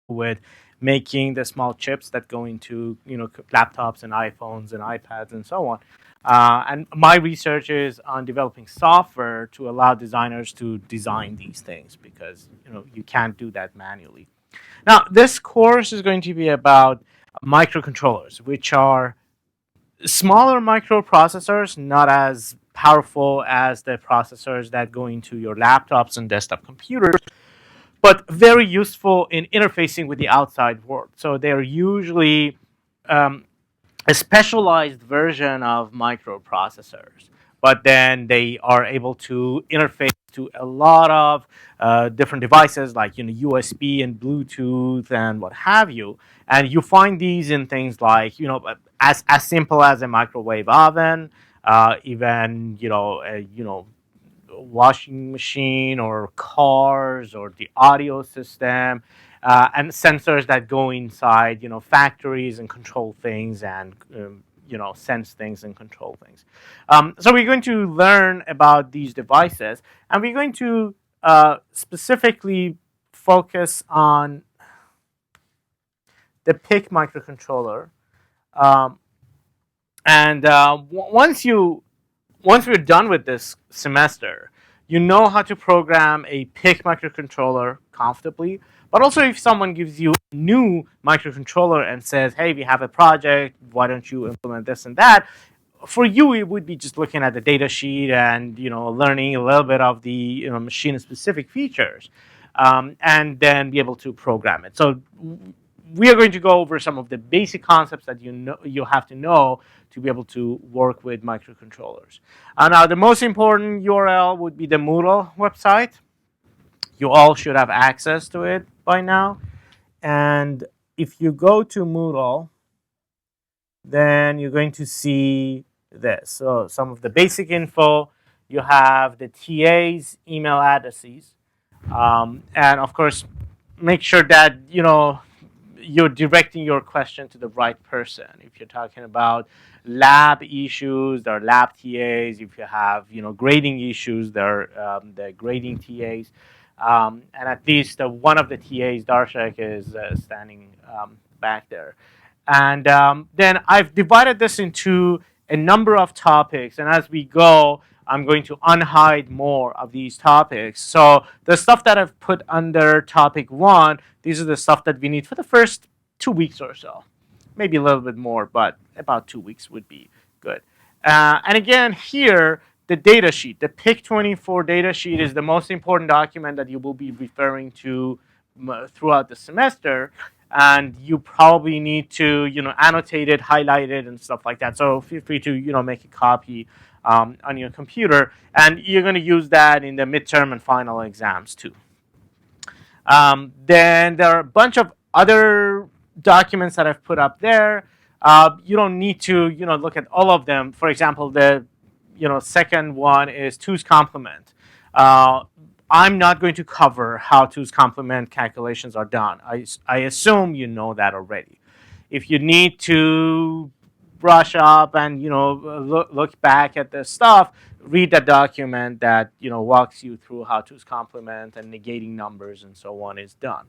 with making the small chips that go into laptops and iPhones and iPads and so on. And my research is on developing software to allow designers to design these things because you can't do that manually. Now, this course is going to be about microcontrollers, which are smaller microprocessors, not as powerful as the processors that go into your laptops and desktop computers, but very useful in interfacing with the outside world. So they're usually um, a specialized version of microprocessors, but then they are able to interface to a lot of different devices like USB and Bluetooth and what have you. And you find these in things like as simple as a microwave oven, even washing machine or cars or the audio system, and sensors that go inside factories and control things and sense things and control things. So we're going to learn about these devices, and we're going to specifically focus on the PIC microcontroller. Um, and once we're done with this semester, you know how to program a PIC microcontroller comfortably. But also, if someone gives you a new microcontroller and says, "Hey, we have a project. Why don't you implement this and that?" For you, it would be just looking at the data sheet and learning a little bit of the machine-specific features, and then be able to program it. So we are going to go over some of the basic concepts that you have to know to be able to work with microcontrollers. Now, the most important URL would be the Moodle website. You all should have access to it by now. And if you go to Moodle, then you're going to see this. So some of the basic info. You have the TA's email addresses, and of course, make sure that you're directing your question to the right person. If you're talking about lab issues, there are lab TAs. If you have grading issues, there are the grading TAs. And at least one of the TAs, Darshak, is standing back there. And then I've divided this into a number of topics. And as we go, I'm going to unhide more of these topics. So the stuff that I've put under topic 1, these are the stuff that we need for the first 2 weeks or so. Maybe a little bit more, but about 2 weeks would be good. And again, here, the data sheet, the PIC24 data sheet is the most important document that you will be referring to throughout the semester. And you probably need to, annotate it, highlight it, and stuff like that. So feel free to, make a copy on your computer. And you're going to use that in the midterm and final exams too. Then there are a bunch of other documents that I've put up there. You don't need to, look at all of them. For example, the, second one is two's complement. I'm not going to cover how two's complement calculations are done. I assume you know that already. If you need to brush up and look back at the stuff, read the document that walks you through how two's complement and negating numbers and so on is done.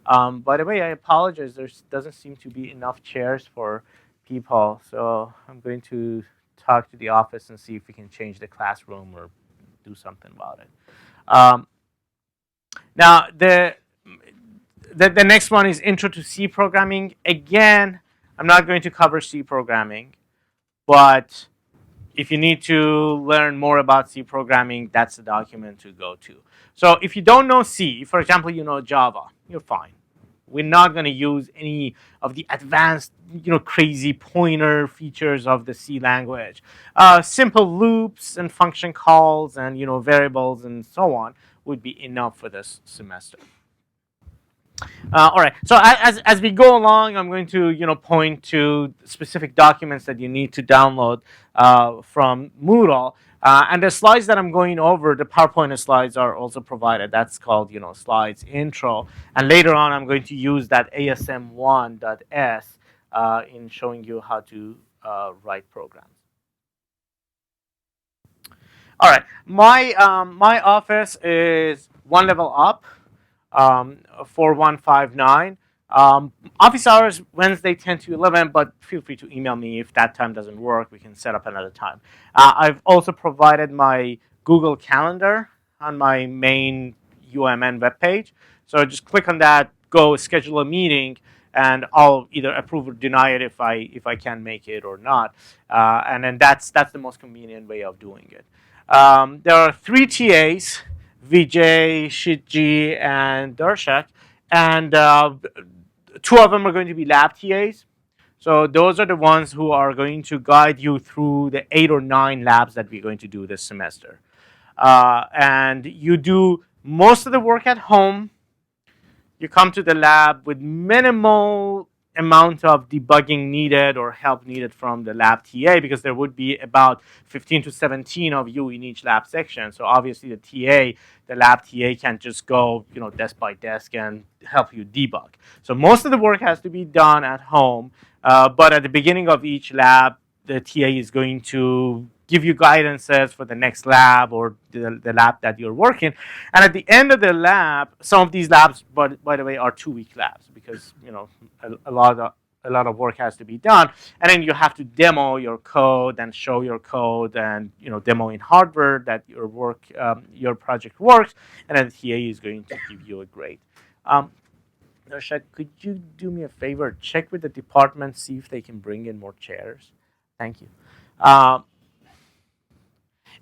By the way, I apologize. There doesn't seem to be enough chairs for people, so I'm going to talk to the office and see if we can change the classroom or do something about it. Now, the next one is Intro to C Programming. Again, I'm not going to cover C programming, but if you need to learn more about C programming, that's the document to go to. So if you don't know C, for example, you know Java, you're fine. We're not going to use any of the advanced, crazy pointer features of the C language. Simple loops and function calls and, variables and so on would be enough for this semester. All right. So as we go along, I'm going to point to specific documents that you need to download from Moodle. And the slides that I'm going over, the PowerPoint slides are also provided. That's called slides intro. And later on, I'm going to use that ASM1.s in showing you how to write programs. All right. My office is one level up. 4159. Office hours Wednesday 10 to 11, but feel free to email me if that time doesn't work. We can set up another time. I've also provided my Google Calendar on my main UMN webpage. So just click on that, go schedule a meeting, and I'll either approve or deny it if I can make it or not. And then that's the most convenient way of doing it. There are three TAs: Vijay, Shitji, and Darshak, and two of them are going to be lab TAs. So those are the ones who are going to guide you through the 8 or 9 labs that we're going to do this semester. And you do most of the work at home. You come to the lab with minimal amount of debugging needed or help needed from the lab TA, because there would be about 15 to 17 of you in each lab section. So obviously the lab TA can't just go, desk by desk and help you debug. So most of the work has to be done at home. But at the beginning of each lab, the TA is going to give you guidances for the next lab or the lab that you're working. And at the end of the lab, some of these labs, by the way, are 2-week labs, because a lot of work has to be done. And then you have to demo your code and show your code, and demo in hardware that your project works. And then the TA is going to give you a grade. Darshak, could you do me a favor? Check with the department, see if they can bring in more chairs. Thank you.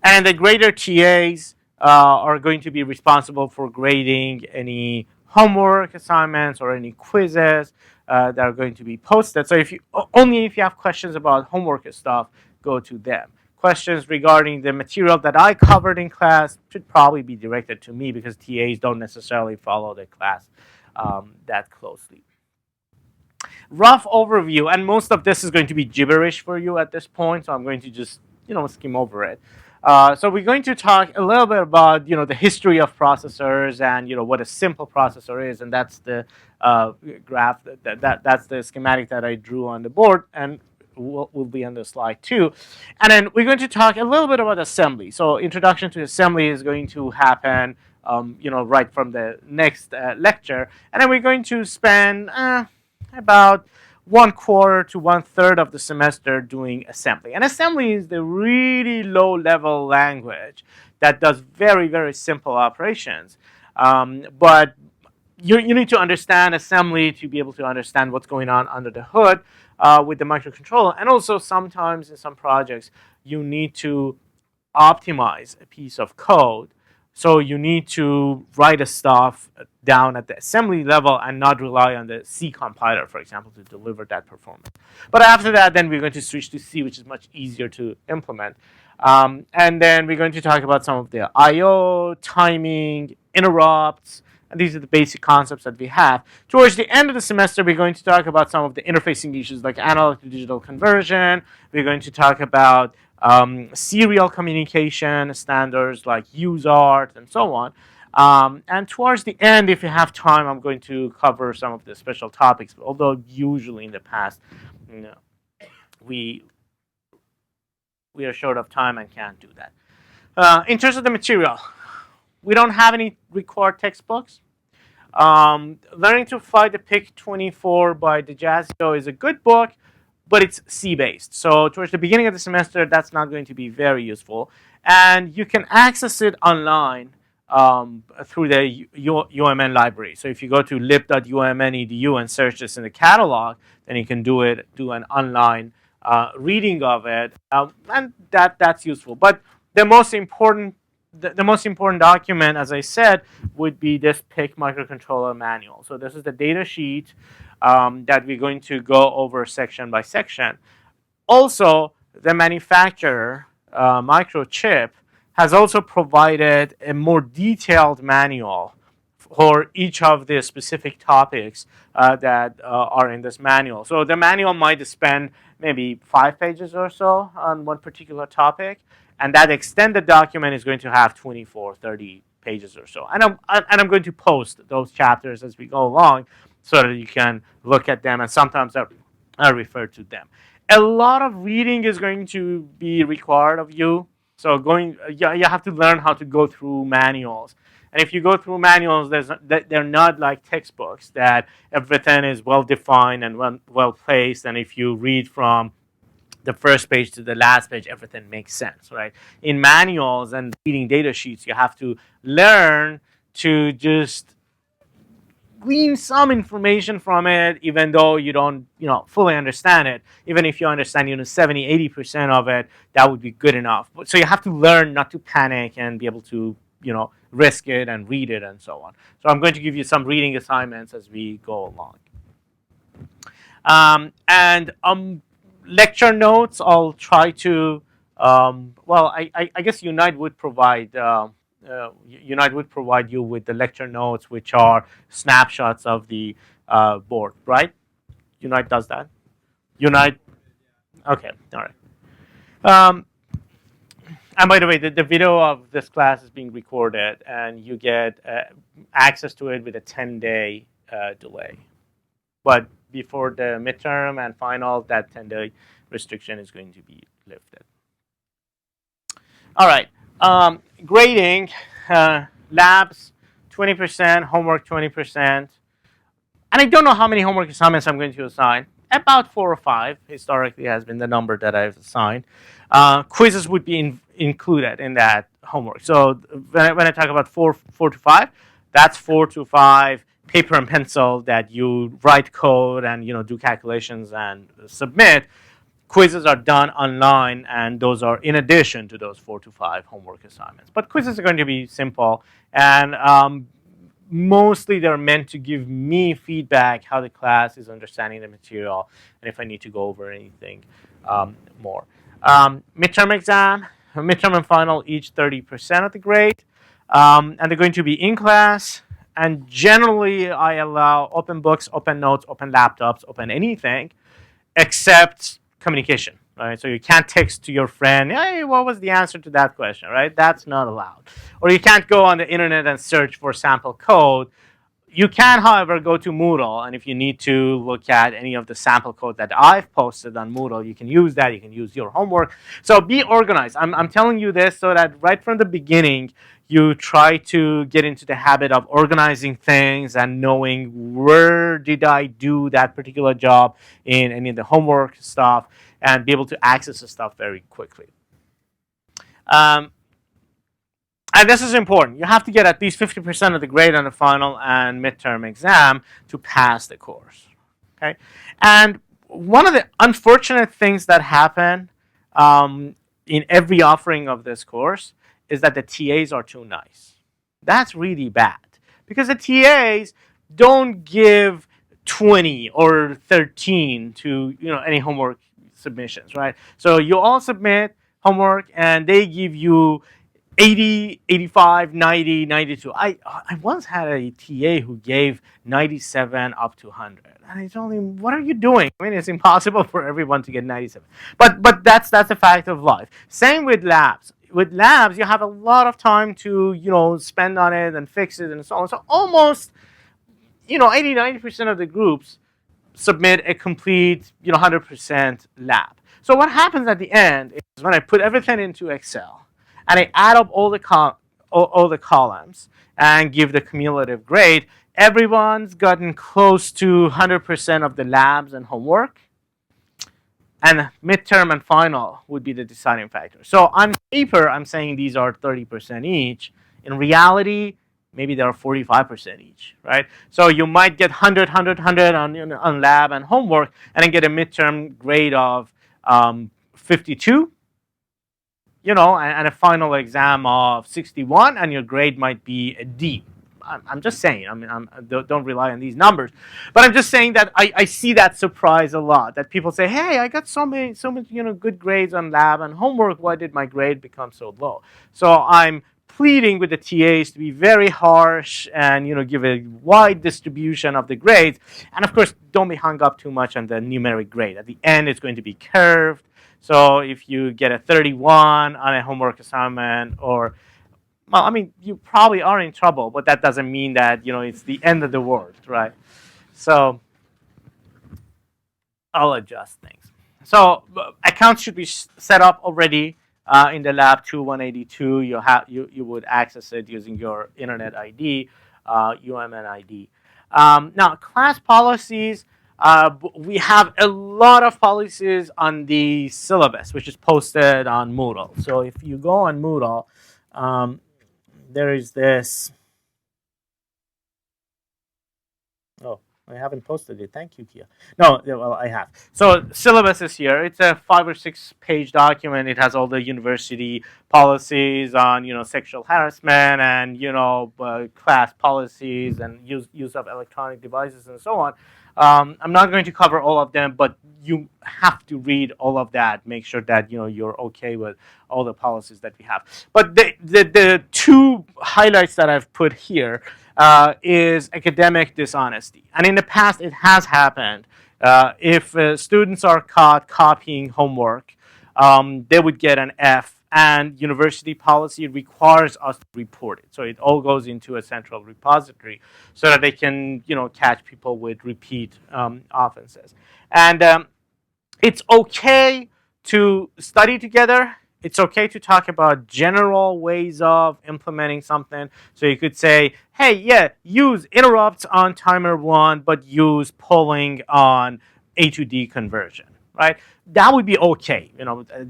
And the grader TAs are going to be responsible for grading any homework assignments or any quizzes that are going to be posted. So only if you have questions about homework stuff, go to them. Questions regarding the material that I covered in class should probably be directed to me, because TAs don't necessarily follow the class that closely. Rough overview, and most of this is going to be gibberish for you at this point, so I'm going to just skim over it. So we're going to talk a little bit about the history of processors and what a simple processor is, and that's the graph that's the schematic that I drew on the board, and will be on the slide too. And then we're going to talk a little bit about assembly. So introduction to assembly is going to happen right from the next lecture, and then we're going to spend about 1/4 to 1/3 of the semester doing assembly. And assembly is the really low-level language that does very, very simple operations. But you need to understand assembly to be able to understand what's going on under the hood with the microcontroller. And also sometimes in some projects, you need to optimize a piece of code. So you need to write the stuff down at the assembly level and not rely on the C compiler, for example, to deliver that performance. But after that, then we're going to switch to C, which is much easier to implement. And then we're going to talk about some of the I/O, timing, interrupts, and these are the basic concepts that we have. Towards the end of the semester, we're going to talk about some of the interfacing issues like analog to digital conversion. We're going to talk about serial communication standards like USART and so on. And towards the end, if you have time, I'm going to cover some of the special topics, although usually in the past, we are short of time and can't do that. In terms of the material, we don't have any required textbooks. Learning to Fly the PIC-24 by DeJazio is a good book, but it's C-based. So towards the beginning of the semester, that's not going to be very useful. And you can access it online through the UMN library. So if you go to lib.umn.edu and search this in the catalog, then you can do an online reading of it, and that's useful. But the most important document, as I said, would be this PIC microcontroller manual. So this is the data sheet that we're going to go over section by section. Also, the manufacturer, Microchip, has also provided a more detailed manual for each of the specific topics that are in this manual. So the manual might spend maybe 5 pages or so on one particular topic, and that extended document is going to have 24, 30 pages or so. And I'm going to post those chapters as we go along so that you can look at them, and sometimes I refer to them. A lot of reading is going to be required of you. So you have to learn how to go through manuals. And if you go through manuals, they're not like textbooks that everything is well defined and well placed. And if you read from the first page to the last page, everything makes sense, right? In manuals and reading data sheets, you have to learn to just glean some information from it, even though you don't, fully understand it. Even if you understand, 70, 80% of it, that would be good enough. So you have to learn not to panic and be able to, risk it and read it and so on. So I'm going to give you some reading assignments as we go along. And lecture notes, I'll try to, I guess Unite would provide you with the lecture notes, which are snapshots of the board, right? Unite does that. Unite. Okay, all right. And by the way, the video of this class is being recorded, and you get access to it with a 10-day delay. But before the midterm and final, that 10-day restriction is going to be lifted. All right. Grading, labs 20%, homework 20%. And I don't know how many homework assignments I'm going to assign. About 4 or 5 historically has been the number that I've assigned. Quizzes would be included in that homework. So when I talk about 4 to 5, that's 4 to 5 paper and pencil that you write code and do calculations and submit. Quizzes are done online, and those are in addition to those 4 to 5 homework assignments. But quizzes are going to be simple, and mostly they're meant to give me feedback how the class is understanding the material and if I need to go over anything more. Midterm exam, midterm and final, each 30% of the grade, and they're going to be in class. And generally, I allow open books, open notes, open laptops, open anything, except communication, right? So you can't text to your friend, hey, what was the answer to that question, right? That's not allowed. Or you can't go on the internet and search for sample code. You can, however, go to Moodle, and if you need to look at any of the sample code that I've posted on Moodle, you can use that. You can use your homework. So be organized. I'm telling you this so that right from the beginning, you try to get into the habit of organizing things and knowing where did I do that particular job in any of the homework stuff, and be able to access the stuff very quickly. And this is important. You have to get at least 50% of the grade on the final and midterm exam to pass the course. Okay? And one of the unfortunate things that happen in every offering of this course is that the TAs are too nice. That's really bad, because the TAs don't give 20 or 13 to any homework submissions, right? So you all submit homework, and they give you 80, 85, 90, 92. I once had a TA who gave 97 up to 100. And I told him, what are you doing? I mean, it's impossible for everyone to get 97. But that's a fact of life. Same with labs. With labs, you have a lot of time to, spend on it and fix it and so on. So almost, 80, 90% of the groups submit a complete, 100% lab. So what happens at the end is when I put everything into Excel, and I add up all the columns and give the cumulative grade, everyone's gotten close to 100% of the labs and homework. And midterm and final would be the deciding factor. So on paper, I'm saying these are 30% each. In reality, maybe they are 45% each, right? So you might get 100, 100, 100 on lab and homework, and then get a midterm grade of 52. And a final exam of 61, and your grade might be a D. I'm just saying. I mean, don't rely on these numbers, but I'm just saying that I see that surprise a lot. That people say, "Hey, I got so many good grades on lab and homework. Why did my grade become so low?" So I'm pleading with the TAs to be very harsh and give a wide distribution of the grades, and of course, don't be hung up too much on the numeric grade. At the end, it's going to be curved. So if you get a 31 on a homework assignment, you probably are in trouble, but that doesn't mean that, it's the end of the world, right? So I'll adjust things. So accounts should be set up already in the lab 2182, you would access it using your internet ID, UMN ID. Now, class policies. We have a lot of policies on the syllabus, which is posted on Moodle. So if you go on Moodle, um, there is this. Oh, I haven't posted it. Thank you, Kia. No, well, I have. So syllabus is here. It's a 5 or 6 page document. It has all the university policies on, sexual harassment and, class policies and use of electronic devices and so on. I'm not going to cover all of them, but you have to read all of that. Make sure that you're okay with all the policies that we have. But the two highlights that I've put here is academic dishonesty. And in the past, it has happened. If students are caught copying homework, they would get an F, and university policy requires us to report it. So it all goes into a central repository so that they can, catch people with repeat offenses. And it's okay to study together. It's okay to talk about general ways of implementing something. So you could say, hey, yeah, use interrupts on timer 1, but use polling on A to D conversion, right? That would be okay.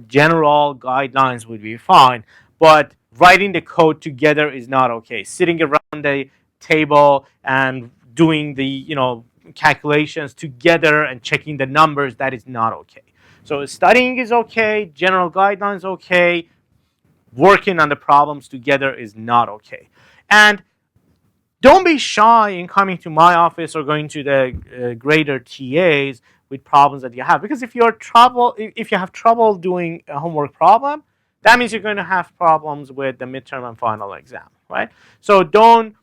General guidelines would be fine, but writing the code together is not okay. Sitting around a table and doing the, calculations together and checking the numbers, that is not okay. So studying is okay, general guidelines okay, working on the problems together is not okay. And don't be shy in coming to my office or going to the grader TAs with problems that you have. Because if you have trouble doing a homework problem, that means you're going to have problems with the midterm and final exam, right? So don't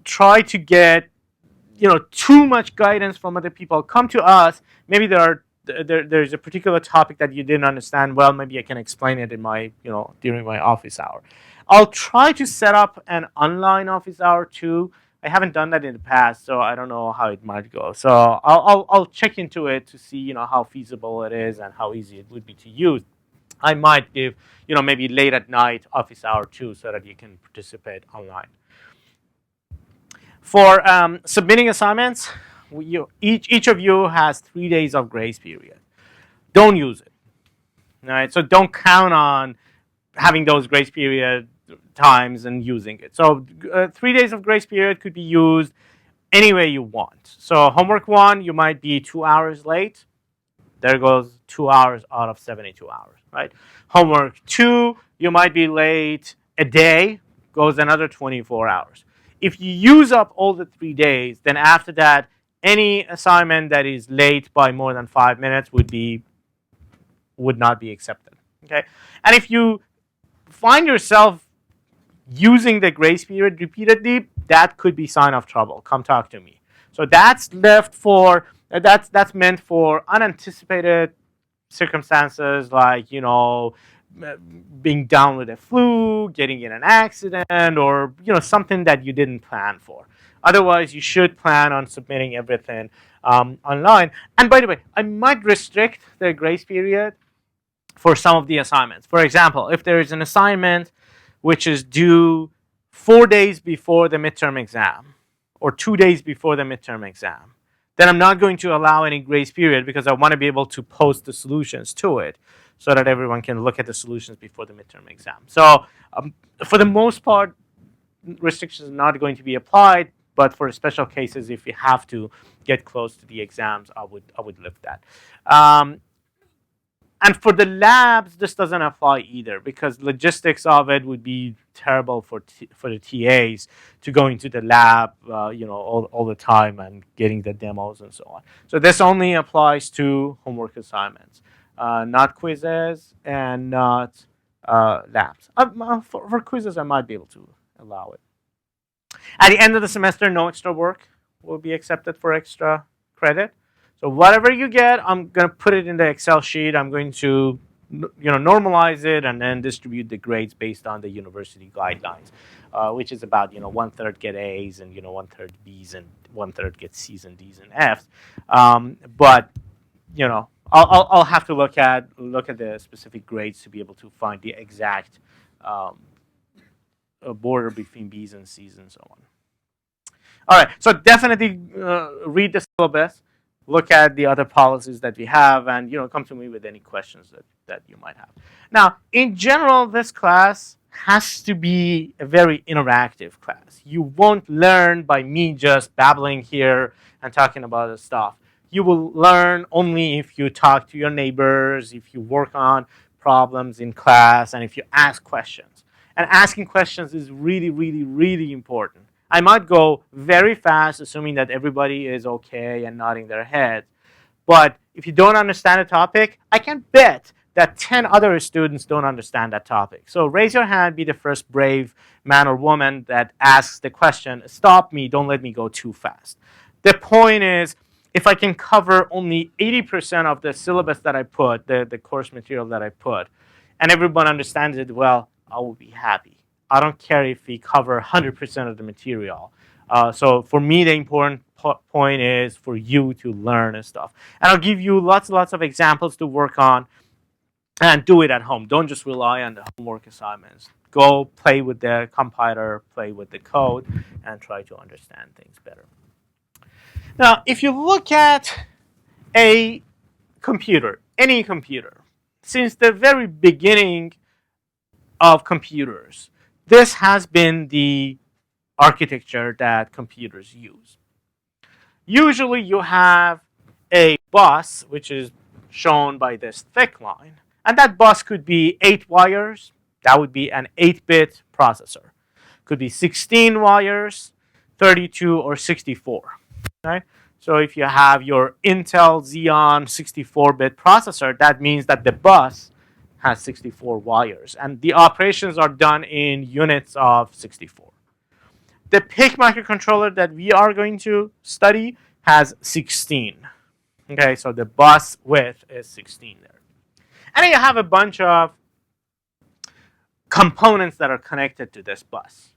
try to get too much guidance from other people. Come to us. Maybe there's a particular topic that you didn't understand well. Maybe I can explain it in my during my office hour. I'll try to set up an online office hour too. I haven't done that in the past, so I don't know how it might go. So I'll check into it to see how feasible it is and how easy it would be to use. I might give maybe late at night office hour too, so that you can participate online. For submitting assignments, each of you has 3 days of grace period. Don't use it. All right, so don't count on having those grace period times and using it. So 3 days of grace period could be used any way you want. So homework 1, you might be 2 hours late. There goes 2 hours out of 72 hours, right? Homework 2, you might be late a day, goes another 24 hours. If you use up all the 3 days, then after that, any assignment that is late by more than 5 minutes would not be accepted. Okay, and if you find yourself using the grace period repeatedly, that could be sign of trouble. Come talk to me. So that's meant for unanticipated circumstances, like being down with a flu, getting in an accident, or something that you didn't plan for. Otherwise, you should plan on submitting everything online. And by the way, I might restrict the grace period for some of the assignments. For example, if there is an assignment which is due 4 days before the midterm exam or 2 days before the midterm exam, then I'm not going to allow any grace period because I want to be able to post the solutions to it so that everyone can look at the solutions before the midterm exam. So for the most part, restrictions are not going to be applied, but for special cases, if you have to get close to the exams, I would lift that. And for the labs, this doesn't apply either because logistics of it would be terrible for the TAs to go into the lab, all the time and getting the demos and so on. So this only applies to homework assignments, not quizzes and not labs. For quizzes, I might be able to allow it. At the end of the semester, no extra work will be accepted for extra credit. So whatever you get, I'm going to put it in the Excel sheet. I'm going to normalize it and then distribute the grades based on the university guidelines, which is about 1/3 get A's and 1/3 B's and 1/3 get C's and D's and F's. But I'll have to look at the specific grades to be able to find the exact um, border between B's and C's and so on. All right, so definitely read the syllabus, look at the other policies that we have, and come to me with any questions that you might have. Now, in general, this class has to be a very interactive class. You won't learn by me just babbling here and talking about the stuff. You will learn only if you talk to your neighbors, if you work on problems in class, and if you ask questions. And asking questions is really, really, really important. I might go very fast, assuming that everybody is okay and nodding their head. But if you don't understand a topic, I can bet that 10 other students don't understand that topic. So raise your hand, be the first brave man or woman that asks the question, stop me, don't let me go too fast. The point is, if I can cover only 80% of the syllabus that I put, the course material that I put, and everyone understands it well, I will be happy. I don't care if we cover 100% of the material. So for me, the important point is for you to learn and stuff. And I'll give you lots of examples to work on and do it at home. Don't just rely on the homework assignments. Go play with the compiler, play with the code, and try to understand things better. Now, if you look at a computer, any computer, since the very beginning of computers, this has been the architecture that computers use. Usually you have a bus, which is shown by this thick line, and that bus could be 8 wires. That would be an 8-bit processor. Could be 16 wires, 32, or 64. Right? So if you have your Intel Xeon 64-bit processor, that means that the bus has 64 wires, and the operations are done in units of 64. The PIC microcontroller that we are going to study has 16. Okay, so the bus width is 16 there. And then you have a bunch of components that are connected to this bus.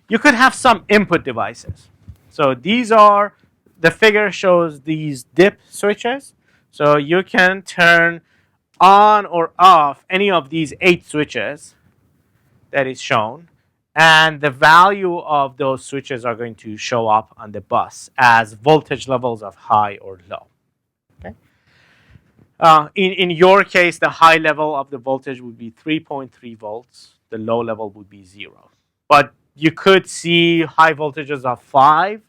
You could have some input devices. So these are, the figure shows these dip switches. So you can turn on or off any of these 8 switches that is shown, and the value of those switches are going to show up on the bus as voltage levels of high or low. Okay. In your case, the high level of the voltage would be 3.3 volts. The low level would be 0. But you could see high voltages of 5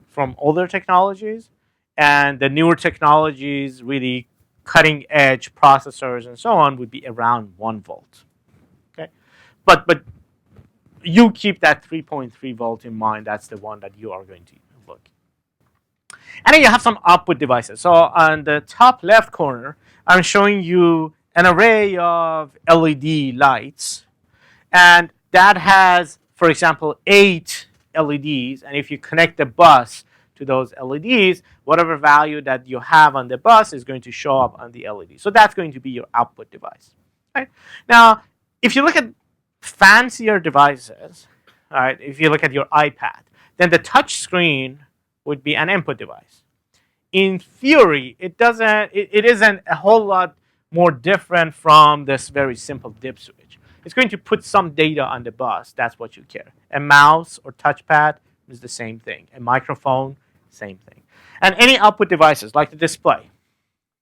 from older technologies, and the newer technologies, really cutting edge processors and so on, would be around 1 volt. Okay, but you keep that 3.3 volt in mind. That's the one that you are going to look. And then you have some output devices. So on the top left corner, I'm showing you an array of LED lights, and that has, for example, 8 LEDs. And if you connect the bus to those LEDs, whatever value that you have on the bus is going to show up on the LED. So that's going to be your output device. Right? Now, if you look at fancier devices, all right, if you look at your iPad, then the touch screen would be an input device. In theory, it isn't a whole lot more different from this very simple dip switch. It's going to put some data on the bus. That's what you care. A mouse or touchpad is the same thing. A microphone, same thing. And any output devices like the display.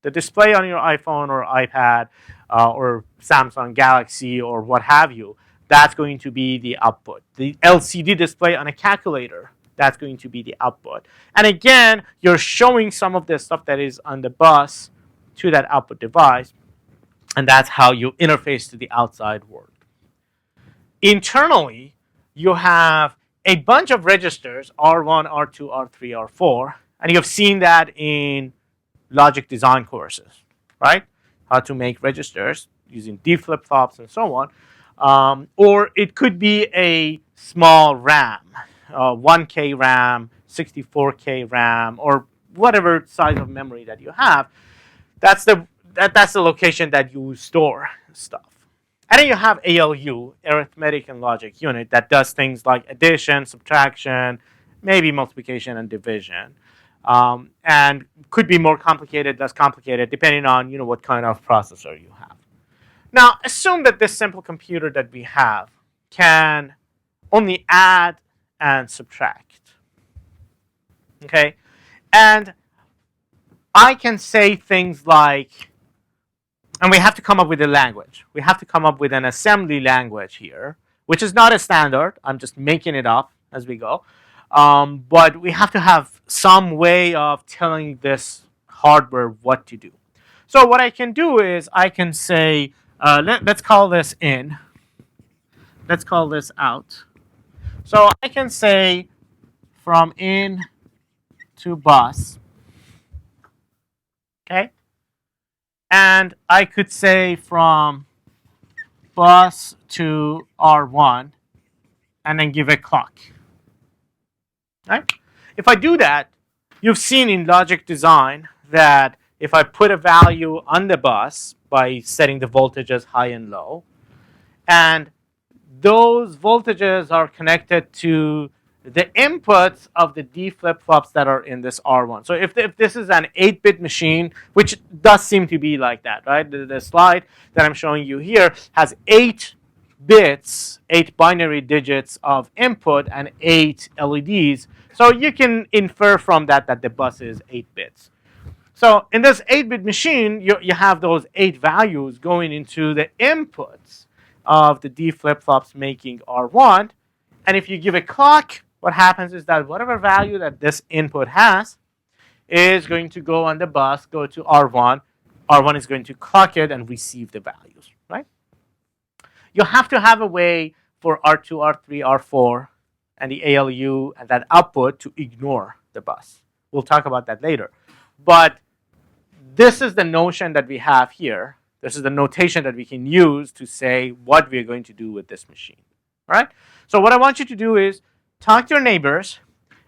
The display on your iPhone or iPad or Samsung Galaxy or what have you, that's going to be the output. The LCD display on a calculator, that's going to be the output. And again, you're showing some of the stuff that is on the bus to that output device, and that's how you interface to the outside world. Internally, you have a bunch of registers, R1, R2, R3, R4, and you've seen that in logic design courses, right? How to make registers using D flip-flops and so on. Or it could be a small RAM, 1K RAM, 64K RAM, or whatever size of memory that you have. That's the location that you store stuff. And then you have ALU, arithmetic and logic unit, that does things like addition, subtraction, maybe multiplication and division. and could be more complicated, less complicated, depending on what kind of processor you have. Now, assume that this simple computer that we have can only add and subtract. Okay, and I can say things like, and we have to come up with a language. We have to come up with an assembly language here, which is not a standard. I'm just making it up as we go. But we have to have some way of telling this hardware what to do. So what I can do is I can say, let's call this in. Let's call this out. So I can say from in to bus. Okay? And I could say from bus to R1 and then give a clock. Right? If I do that, you've seen in logic design that if I put a value on the bus by setting the voltages high and low, and those voltages are connected to the inputs of the D flip-flops that are in this R1. So if this is an 8-bit machine, which does seem to be like that, right? The slide that I'm showing you here has 8 bits, 8 binary digits of input and 8 LEDs. So you can infer from that that the bus is 8 bits. So in this 8-bit machine, you have those 8 values going into the inputs of the D flip-flops making R1. And if you give a clock, what happens is that whatever value that this input has is going to go on the bus, go to R1. R1 is going to clock it and receive the values, right? You have to have a way for R2, R3, R4, and the ALU and that output to ignore the bus. We'll talk about that later. But this is the notion that we have here. This is the notation that we can use to say what we're going to do with this machine. All right? So what I want you to do is talk to your neighbors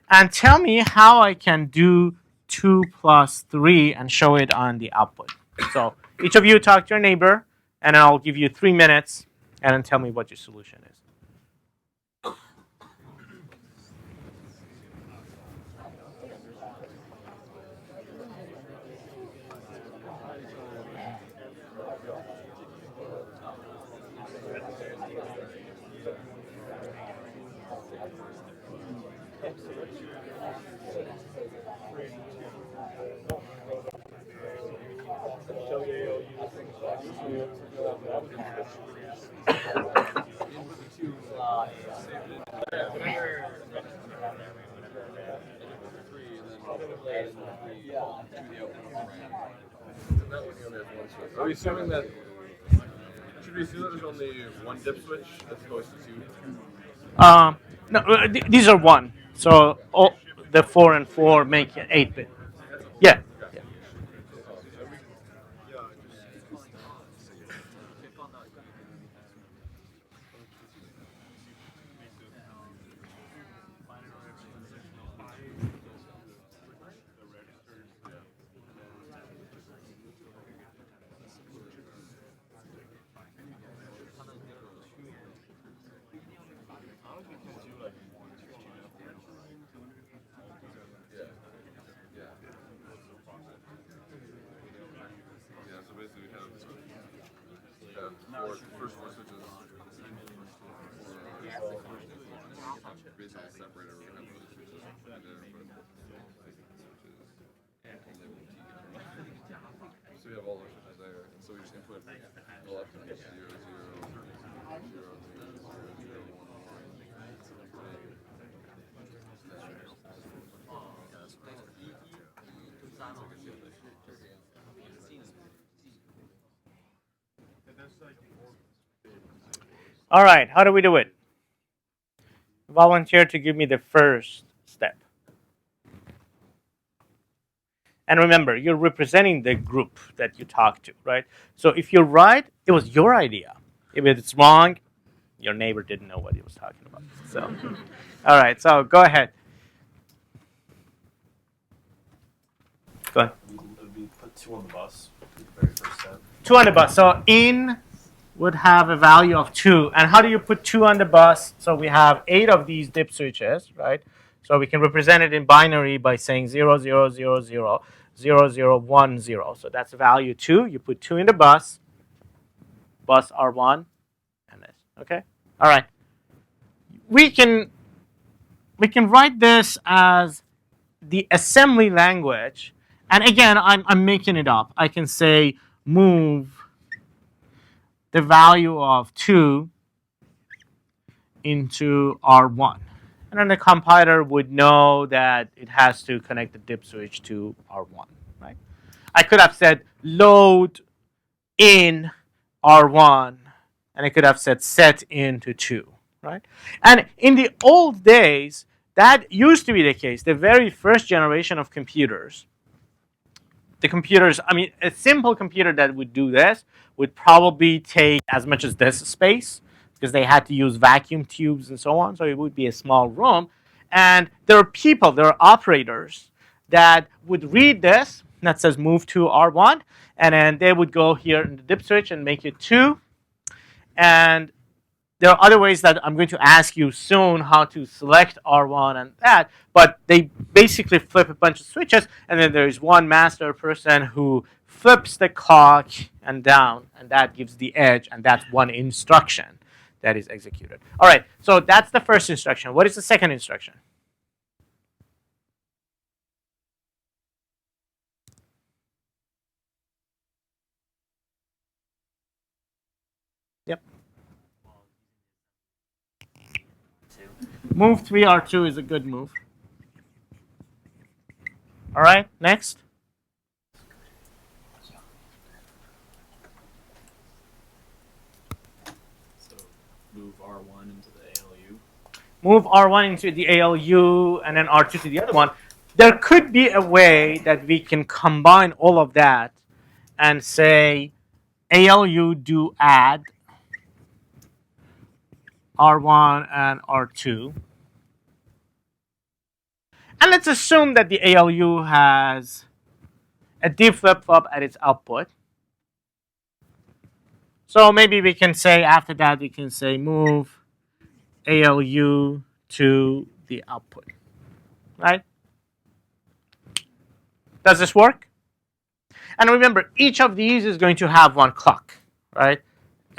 and tell me how I can do 2 plus 3 and show it on the output. So each of you talk to your neighbor, and I'll give you 3 minutes, and then tell me what your solution is. Are we assuming that? Should we assume that there's only one dip switch as opposed to 2? No, these are 1. So the 4 and 4 make 8-bit. Yeah. First 4 switches. Basically separator. We have those switches there, but so we have all those switches there, and so we just input the left and 0, 0, 0, 0, 0, 1, 1. All right, how do we do it? Volunteer to give me the first step. And remember, you're representing the group that you talk to, right? So if you're right, it was your idea. If it's wrong, your neighbor didn't know what he was talking about. So, all right, so go ahead. Go ahead. We put 2 on the bus, the very first step. 2 on the bus. So in would have a value of 2. And how do you put 2 on the bus? So we have 8 of these dip switches, right? So we can represent it in binary by saying 0, 0, 0, 0, 0, 0, 1, 0. So that's value 2. You put 2 in the bus R1, and this. Okay? All right. We can write this as the assembly language. And again, I'm making it up. I can say move the value of 2 into R1. And then the compiler would know that it has to connect the dip switch to R1, right? I could have said load in R1, and I could have said set into 2, right? And in the old days, that used to be the case. The very first generation of computers, the computers, I mean, a simple computer that would do this would probably take as much as this space because they had to use vacuum tubes and so on. So it would be a small room. And there are operators that would read this that says move to R1. And then they would go here in the dip switch and make it 2. And there are other ways that I'm going to ask you soon how to select R1 and that, but they basically flip a bunch of switches, and then there's one master person who flips the clock and down, and that gives the edge, and that's one instruction that is executed. All right, so that's the first instruction. What is the second instruction? Yep. Move 3R2 is a good move. All right, next. So move R1 into the ALU. Move R1 into the ALU and then R2 to the other one. There could be a way that we can combine all of that and say ALU do add R1 and R2. And let's assume that the ALU has a D flip-flop at its output. So maybe we can say after that, we can say move ALU to the output, right? Does this work? And remember, each of these is going to have one clock, right?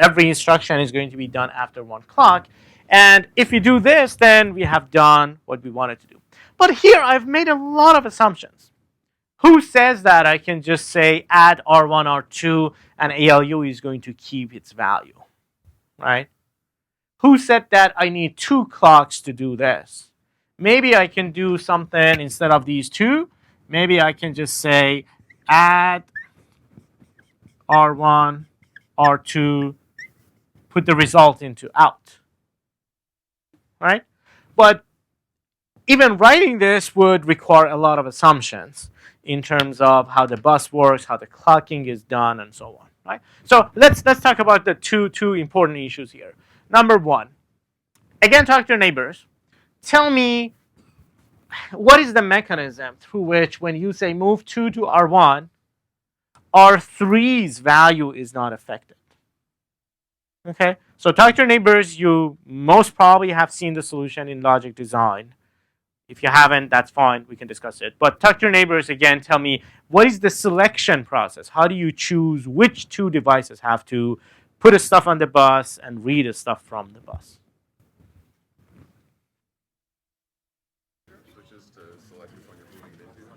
Every instruction is going to be done after one clock. And if we do this, then we have done what we wanted to do. But here I've made a lot of assumptions. Who says that I can just say add R1, R2, and ALU is going to keep its value, right? Who said that I need 2 clocks to do this? Maybe I can do something instead of these 2. Maybe I can just say add R1, R2, put the result into out, right? But even writing this would require a lot of assumptions in terms of how the bus works, how the clocking is done, and so on, right? So let's talk about the two important issues here. Number one, again, talk to your neighbors. Tell me what is the mechanism through which when you say move 2 to R1, R3's value is not affected. Okay, so talk to your neighbors. You most probably have seen the solution in logic design. If you haven't, that's fine. We can discuss it. But talk to your neighbors again. Tell me, what is the selection process? How do you choose which 2 devices have to put a stuff on the bus and read a stuff from the bus? Switches to select which one you're moving into.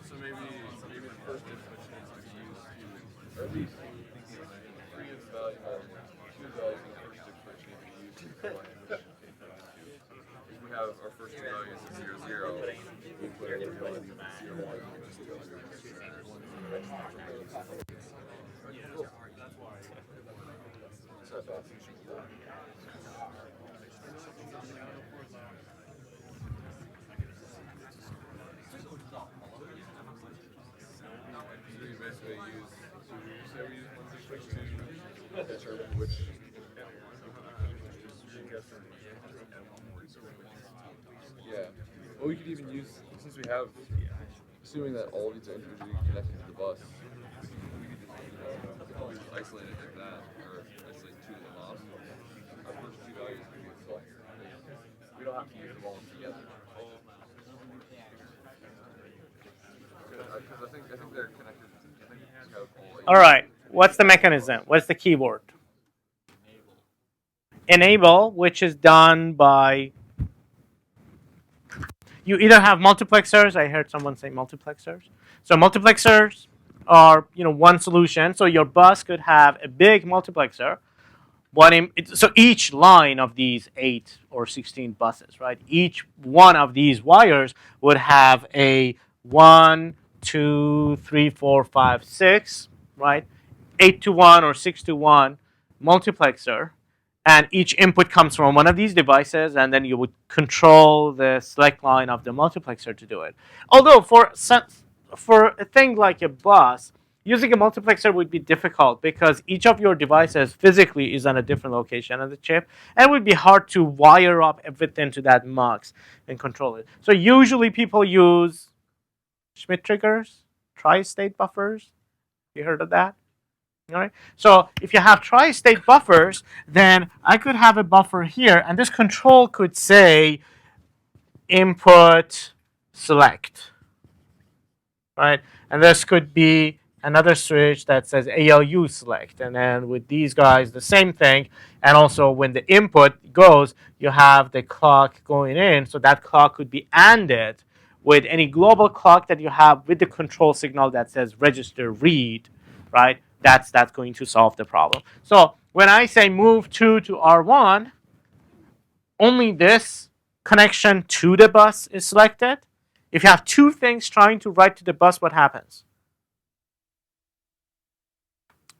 So maybe the first dip switch needs to be used to, or at least three of the value, 2 values in the first dip switch need to be used to select which input to. If we have our first 2 values as 0, 0, we put in the value of 0, 1, and just go through it. So you basically use, so we say we use 1, 6, 2, determine which. Yeah. Well, we could even use, since we have, assuming that all of these are individually connected to the bus, we just isolate it like that, or isolate two of them off. Our first two values can be selected. We don't have to use them all together. Because I think they're connected. I think it's kind of All right. What's the mechanism? What's the keyword? Enable, which is done by, you either have multiplexers. I heard someone say multiplexers. So multiplexers are one solution. So your bus could have a big multiplexer. So each line of these 8 or 16 buses, right? Each one of these wires would have a 1, 2, 3, 4, 5, 6, right? 8 to 1 or 6 to 1 multiplexer. And each input comes from one of these devices, and then you would control the select line of the multiplexer to do it. Although for a thing like a bus, using a multiplexer would be difficult because each of your devices physically is on a different location of the chip, and it would be hard to wire up everything to that mux and control it. So usually people use Schmidt triggers, tri-state buffers. You heard of that? All right. So if you have tri-state buffers, then I could have a buffer here, and this control could say input select, right? And this could be another switch that says ALU select, and then with these guys, the same thing. And also when the input goes, you have the clock going in, so that clock could be ANDed with any global clock that you have with the control signal that says register read, right? That's going to solve the problem. So when I say move 2 to R1, only this connection to the bus is selected. If you have two things trying to write to the bus, what happens?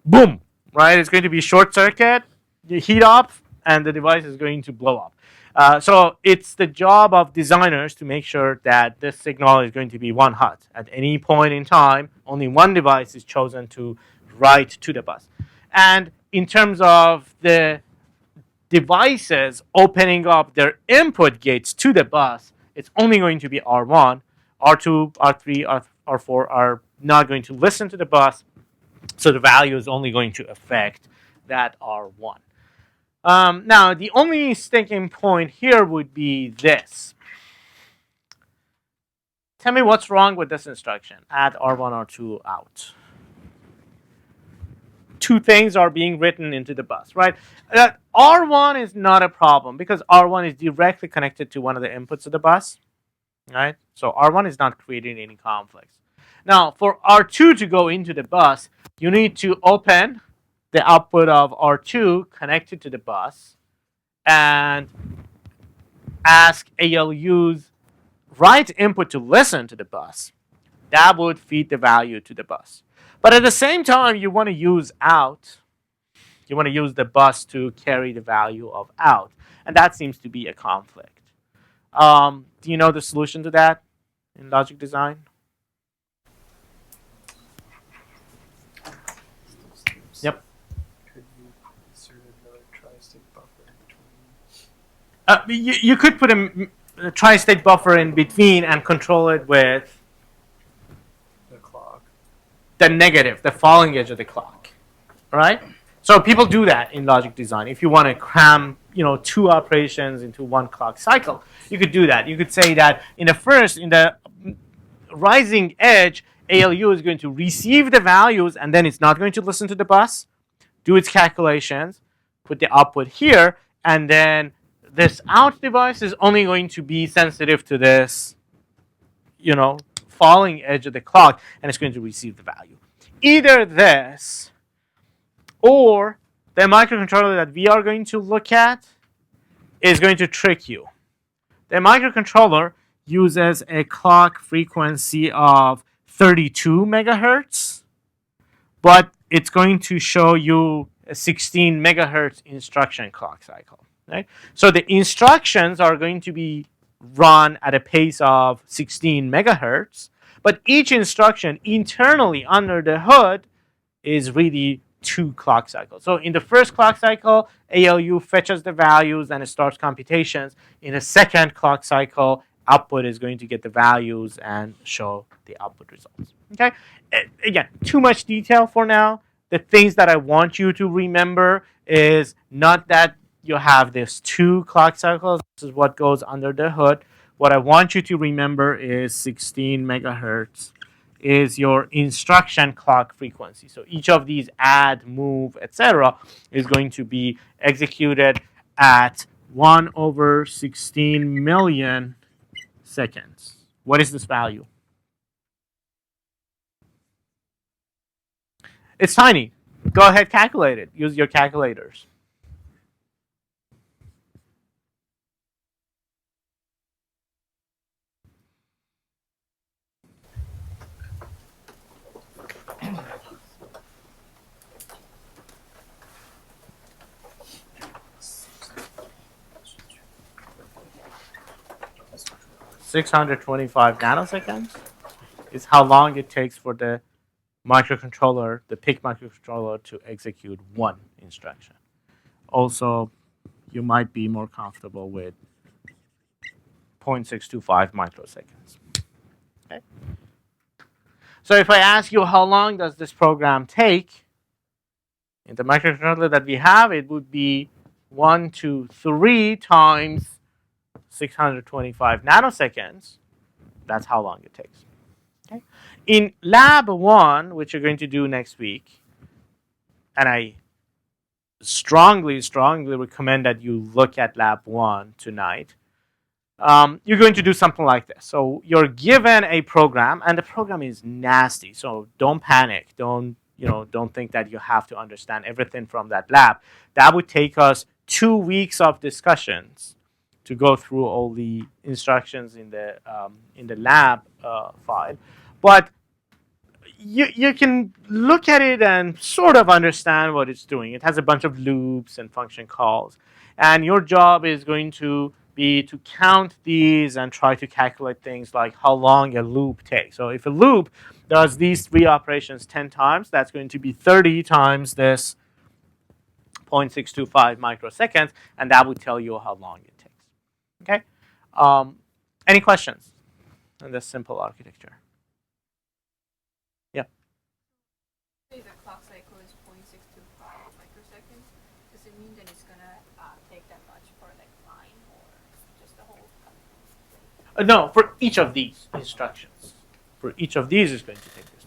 Boom, right? It's going to be short circuit, you heat up, and the device is going to blow up. So it's the job of designers to make sure that this signal is going to be one hot. At any point in time, only one device is chosen to write to the bus. And in terms of the devices opening up their input gates to the bus, it's only going to be R1. R2, R3, R4 are not going to listen to the bus, so the value is only going to affect that R1. Now, the only sticking point here would be this. Tell me what's wrong with this instruction. Add R1, R2 out. Two things are being written into the bus, right? R1 is not a problem because R1 is directly connected to one of the inputs of the bus, right? So R1 is not creating any conflicts. Now, for R2 to go into the bus, you need to open the output of R2 connected to the bus and ask ALU's write input to listen to the bus. That would feed the value to the bus. But at the same time, you want to use out. You want to use the bus to carry the value of out. And that seems to be a conflict. Do you know the solution to that in logic design? Yep. Could you insert another tri-state buffer in between? You could put a tri-state buffer in between and control it with The clock. the negative, the falling edge of the clock, right? So people do that in logic design. If you want to cram, two operations into one clock cycle, you could do that. You could say that in the rising edge, ALU is going to receive the values and then it's not going to listen to the bus, do its calculations, put the output here, and then this out device is only going to be sensitive to this, falling edge of the clock, and it's going to receive the value. Either this or the microcontroller that we are going to look at is going to trick you. The microcontroller uses a clock frequency of 32 megahertz, but it's going to show you a 16 megahertz instruction clock cycle. Right? So the instructions are going to be run at a pace of 16 megahertz, but each instruction internally under the hood is really 2 clock cycles. So in the first clock cycle, ALU fetches the values and it starts computations. In the second clock cycle, output is going to get the values and show the output results. Okay. Again, too much detail for now. The things that I want you to remember is not that you have this 2 clock cycles. This is what goes under the hood. What I want you to remember is 16 megahertz is your instruction clock frequency. So each of these add, move, etc. is going to be executed at 1/16 million seconds. What is this value? It's tiny. Go ahead, calculate it. Use your calculators. (625 nanoseconds) is how long it takes for the microcontroller, the PIC microcontroller, to execute one instruction. Also, you might be more comfortable with 0.625 microseconds. Okay. So if I ask you how long does this program take, in the microcontroller that we have, it would be 1 to 3 times 625 nanoseconds. That's how long it takes. Okay. In lab 1, which you're going to do next week, and I strongly recommend that you look at lab 1 tonight, you're going to do something like this. So you're given a program, and the program is nasty. So don't panic. Don't think that you have to understand everything from that lab. That would take us 2 weeks of discussions to go through all the instructions in the lab file. But you can look at it and sort of understand what it's doing. It has a bunch of loops and function calls. And your job is going to be to count these and try to calculate things like how long a loop takes. So if a loop does these 3 operations 10 times, that's going to be 30 times this 0.625 microseconds, and that would tell you how long it takes. Okay? Any questions on this simple architecture? Yeah. Say the clock cycle is 0.625 microseconds. Does it mean that it's gonna take that much for like line or just the whole? No, for each of these instructions. For each of these is going to take this.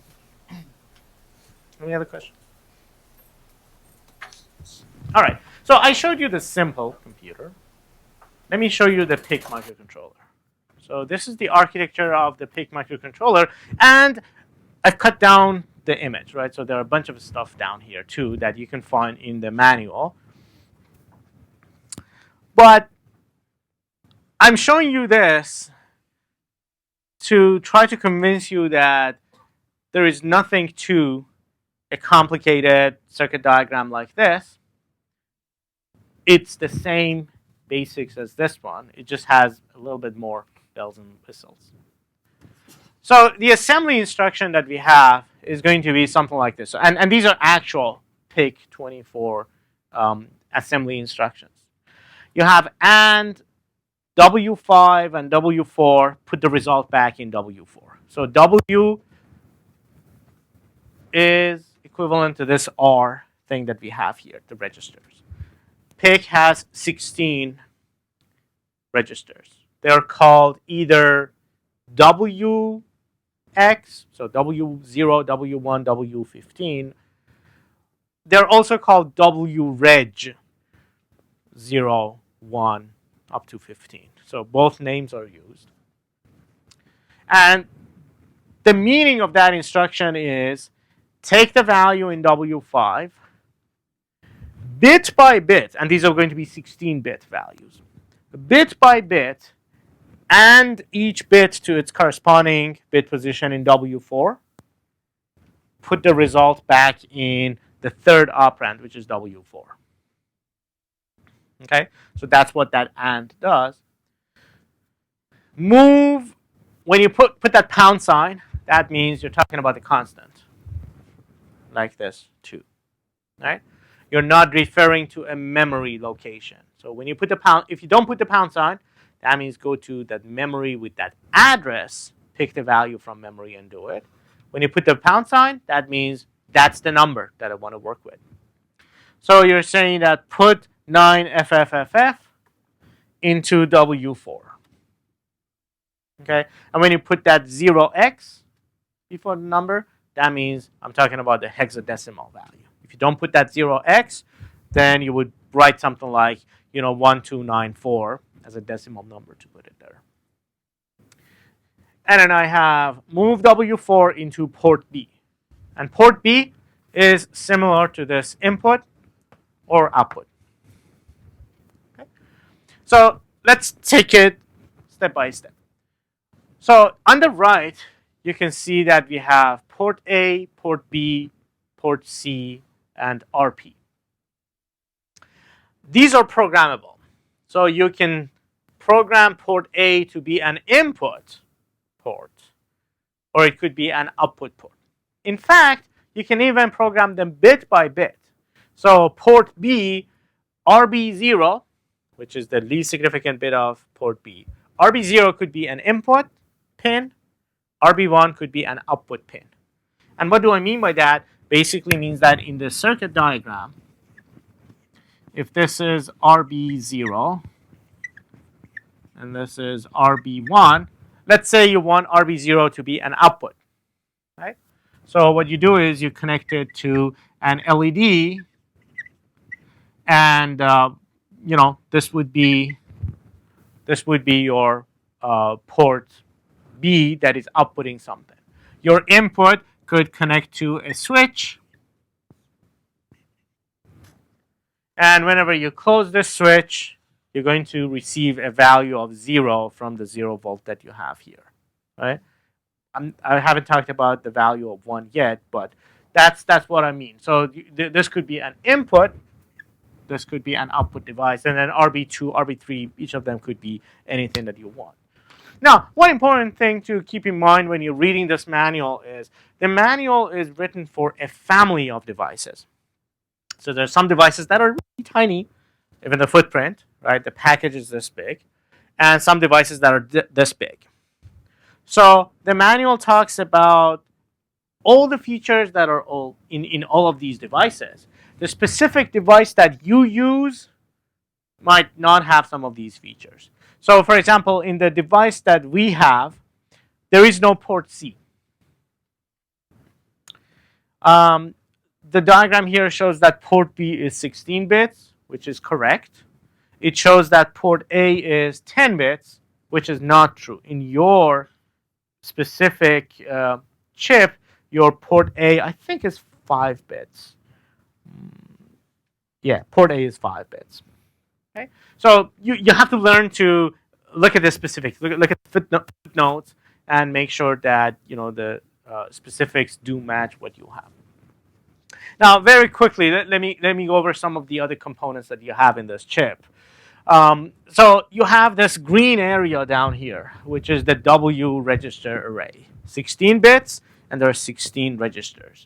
Any other questions? All right. So I showed you the simple computer. Let me show you the PIC microcontroller. So this is the architecture of the PIC microcontroller, and I've cut down the image, right? So there are a bunch of stuff down here too that you can find in the manual. But I'm showing you this to try to convince you that there is nothing to a complicated circuit diagram like this. It's the same basics as this one. It just has a little bit more bells and whistles. So the assembly instruction that we have is going to be something like this. And these are actual PIC24 assembly instructions. You have AND W5 and W4, put the result back in W4. So W is equivalent to this R thing that we have here, the registers. PIC has 16 registers. They're called either WX, so W0, W1, W15. They're also called WREG, 0, 1, up to 15. So both names are used. And the meaning of that instruction is take the value in W5, bit by bit, and these are going to be 16-bit values, bit by bit, and each bit to its corresponding bit position in W4, put the result back in the third operand, which is W4. Okay, so that's what that AND does. Move, when you put that pound sign, that means you're talking about the constant, like this, 2. right? You're not referring to a memory location. So when you put the pound, if you don't put the pound sign, that means go to that memory with that address, pick the value from memory and do it. When you put the pound sign, that means that's the number that I want to work with. So you're saying that put 9FFFF into W4. Okay, and when you put that 0x before the number, that means I'm talking about the hexadecimal value. If you don't put that 0x, then you would write something like 1294 as a decimal number to put it there. And then I have move W4 into port B. And port B is similar to this input or output. Okay? So let's take it step by step. So on the right, you can see that we have port A, port B, port C, and RP. These are programmable. So you can program port A to be an input port, or it could be an output port. In fact, you can even program them bit by bit. So port B, RB0, which is the least significant bit of port B. RB0 could be an input pin. RB1 could be an output pin. And what do I mean by that? Basically means that in the circuit diagram, if this is RB0 and this is RB1, let's say you want RB0 to be an output, right? So what you do is you connect it to an LED, and this would be your port B that is outputting something. Your input could connect to a switch, and whenever you close this switch, you're going to receive a value of 0 from the 0 volt that you have here, right? I haven't talked about the value of 1 yet, but that's what I mean. So this could be an input, this could be an output device, and then RB2, RB3, each of them could be anything that you want. Now, one important thing to keep in mind when you're reading this manual is the manual is written for a family of devices. So there's some devices that are really tiny, even the footprint, right? The package is this big, and some devices that are this big. So the manual talks about all the features that are all in all of these devices. The specific device that you use might not have some of these features. So for example, in the device that we have, there is no port C. The diagram here shows that port B is 16 bits, which is correct. It shows that port A is 10 bits, which is not true. In your specific chip, your port A, I think, is 5 bits. Yeah, port A is 5 bits. Okay, so you have to learn to look at the specifics, look at the footnotes, and make sure that the specifics do match what you have. Now, very quickly, let me go over some of the other components that you have in this chip. So you have this green area down here, which is the W register array. 16 bits, and there are 16 registers.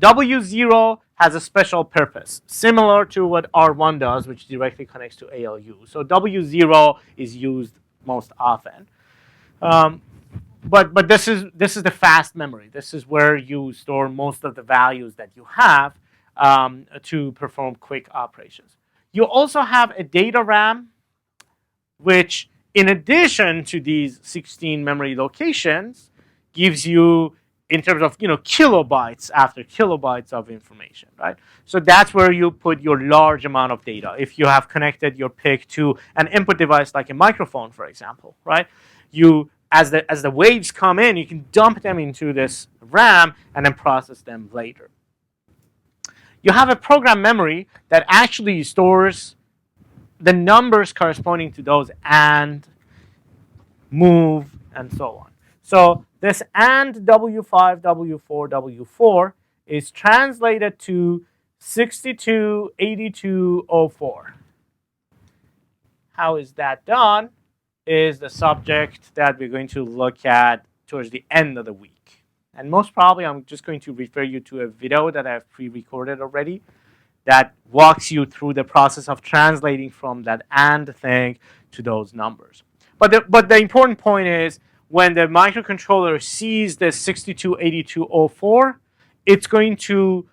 W0 has a special purpose, similar to what R1 does, which directly connects to ALU. So W0 is used most often. But this is the fast memory. This is where you store most of the values that you have to perform quick operations. You also have a data RAM, which, in addition to these 16 memory locations, gives you, in terms of kilobytes after kilobytes of information, right? So that's where you put your large amount of data. If you have connected your PIC to an input device like a microphone, for example, right? You, as the waves come in, you can dump them into this RAM and then process them later. You have a program memory that actually stores the numbers corresponding to those and, move, and so on. So this AND W5, W4, W4 is translated to 628204. How is that done is the subject that we're going to look at towards the end of the week. And most probably I'm just going to refer you to a video that I've pre-recorded already that walks you through the process of translating from that AND thing to those numbers. But the important point is when the microcontroller sees the 628204, it's going to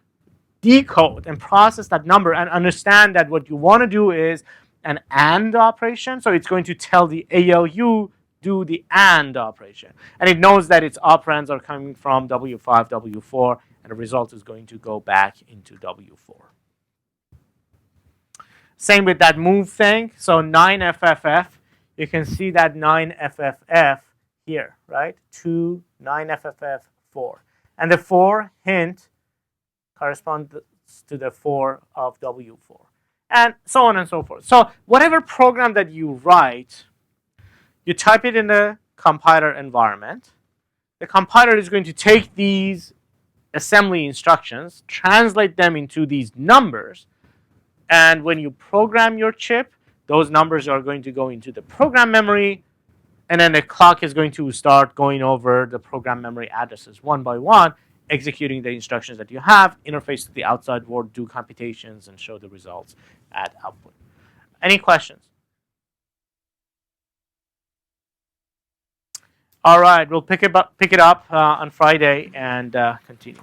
decode and process that number and understand that what you want to do is an AND operation. So it's going to tell the ALU do the AND operation. And it knows that its operands are coming from W5, W4, and the result is going to go back into W4. Same with that move thing. So 9FFF, you can see that 9FFF here, right? 2, 9FFF, 4. And the 4 hint corresponds to the 4 of W4. And so on and so forth. So whatever program that you write, you type it in the compiler environment. The compiler is going to take these assembly instructions, translate them into these numbers, and when you program your chip, those numbers are going to go into the program memory, and then the clock is going to start going over the program memory addresses one by one, executing the instructions that you have, interface to the outside world, do computations, and show the results at output. Any questions? All right, we'll pick it up on Friday and continue.